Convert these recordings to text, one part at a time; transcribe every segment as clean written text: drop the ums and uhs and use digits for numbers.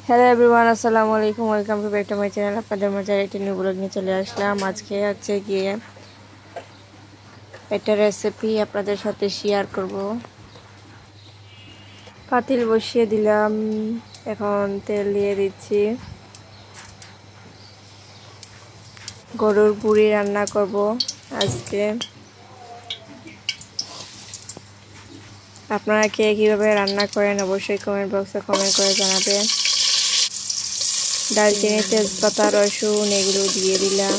Hello everyone, আসসালামু আলাইকুম। Welcome to back to my channel. আপনাদের মজার একটি নিউ ব্লগ নিয়ে চলে আসলাম। আজকে হচ্ছে গিয়ে একটা রেসিপি আপনাদের সাথে শেয়ার করব। পাতিল বসিয়ে দিলাম, এখন তেল দিয়ে দিচ্ছি। গরুর বুড়ি রান্না করব আজকে। আপনারা কে কীভাবে রান্না করেন অবশ্যই কমেন্ট বক্সে কমেন্ট করে জানাবেন। দারচিনি, তেজপাতা, রসুন এগুলো দিয়ে দিলাম।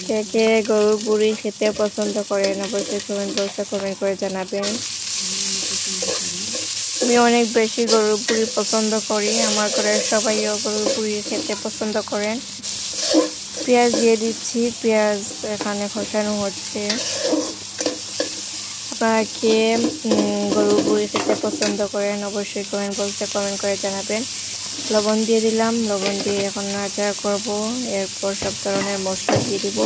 কে কে গরুর বুড়ি খেতে পছন্দ করেন অবশ্যই কমেন্ট বক্সে কমেন্ট করে জানাবেন। আমি অনেক বেশি গরুর বুড়ি পছন্দ করি, আমার ঘরের সবাইও গরুর বুড়ি খেতে পছন্দ করেন। পেঁয়াজ দিয়ে দিচ্ছি, পেঁয়াজ এখানে কষানো হচ্ছে। আপনারা কে গরুর বুড়ি খেতে পছন্দ করেন অবশ্যই কমেন্ট বক্সে কমেন্ট করে জানাবেন। লবণ দিয়ে দিলাম, লবণ দিয়ে এখন নাড়াচাড়া করব। এরপর সব ধরনের মশলা দিয়ে দিব।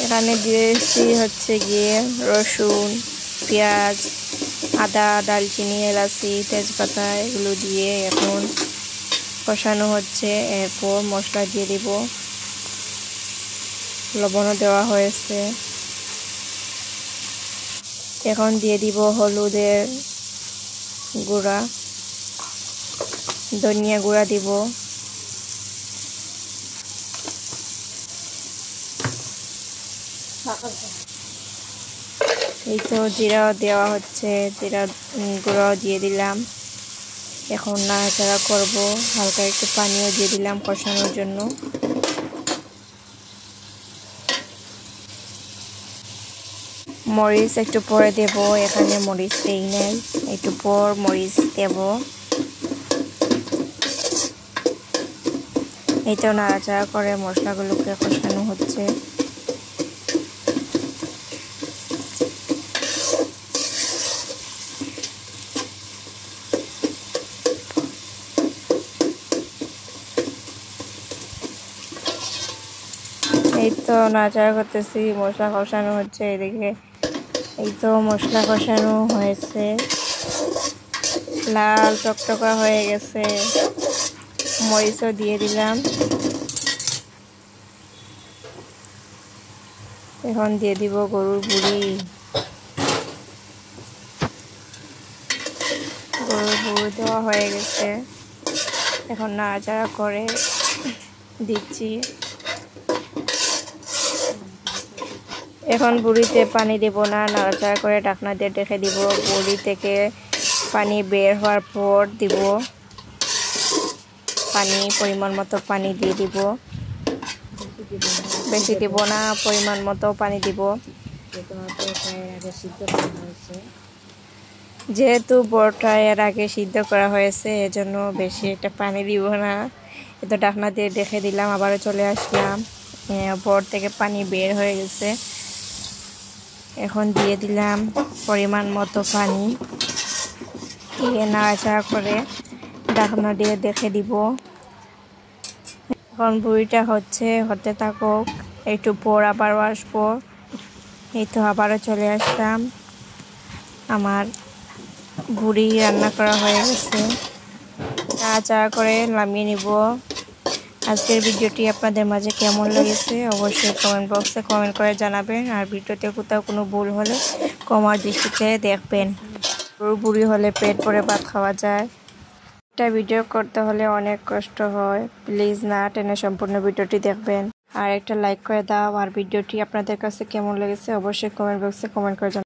এখানে দিয়েছি হচ্ছে গিয়ে রসুন, পেঁয়াজ, আদা, দারচিনি, এলাচি, তেজপাতা এগুলো দিয়ে এখন কষানো হচ্ছে। এরপর মশলা দিয়ে দিব, লবণও দেওয়া হয়েছে। এখন দিয়ে দিব হলুদের গুঁড়া, ধনিয়া গুঁড়া দিব, এই তো জিরাও দেওয়া হচ্ছে, জিরা গুঁড়াও দিয়ে দিলাম। এখন নাড়াচাড়া করব, হালকা একটু পানিও দিয়ে দিলাম কষানোর জন্য। মরিচ একটু পরে দেব, এখানে মরিচ দেই নাই, একটু পর মরিচ দেব। এই তো নাড়াচাড়া করে মশলাগুলোকে কষানো হচ্ছে। এই তো নাড়াচাড়া করতেছি, মশলা কষানো হচ্ছে এদিকে। এই তো মশলা কষানো হয়েছে, লাল টকটকা হয়ে গেছে। মরিচও দিয়ে দিলাম। এখন দিয়ে দিব গরুর বুড়ি। গরুর বুড়ি দেওয়া হয়ে গেছে, এখন নাড়াচাড়া করে দিচ্ছি। এখন বুড়িতে পানি দেব না, নাড়াচাড়া করে ঢাকনা দিয়ে রেখে দিব। বুড়ি থেকে পানি বের হওয়ার পর দিব পানি, পরিমাণ মতো পানি দিয়ে দিব। বেশি দিব না, পরিমাণ মতো পানি দিব। যেহেতু বড়টা এর আগে সিদ্ধ করা হয়েছে এজন্য বেশি একটা পানি দিব না। এতো ঢাকনা দিয়ে রেখে দিলাম, আবারও চলে আসলাম। বড় থেকে পানি বের হয়ে গেছে, এখন দিয়ে দিলাম পরিমাণ মতো পানি। দিয়ে নাড়াচাড়া করে ঢাকনা দিয়ে রেখে দিব। এখন বুড়িটা হতে থাকুক, একটু পর আবারও আসবো। এই তো আবারও চলে আসলাম, আমার বুড়ি রান্না করা হয়ে গেছে। নাড়াচাড়া করে নামিয়ে নিব। আজকের ভিডিওটি আপনাদের মাঝে কেমন লেগেছে অবশ্যই কমেন্ট বক্সে কমেন্ট করে জানাবেন। আর ভিডিওতে কোথাও কোনো ভুল হলে ক্ষমার দৃষ্টিতে দেখবেন। গরুর বুড়ি হলে পেট ভরে ভাত খাওয়া যায়। একটা ভিডিও করতে হলে অনেক কষ্ট হয়, প্লিজ না টেনে সম্পূর্ণ ভিডিওটি দেখবেন। আর একটা লাইক করে দাও। আর ভিডিওটি আপনাদের কাছে কেমন লেগেছে অবশ্যই কমেন্ট বক্সে কমেন্ট করে জানাবেন।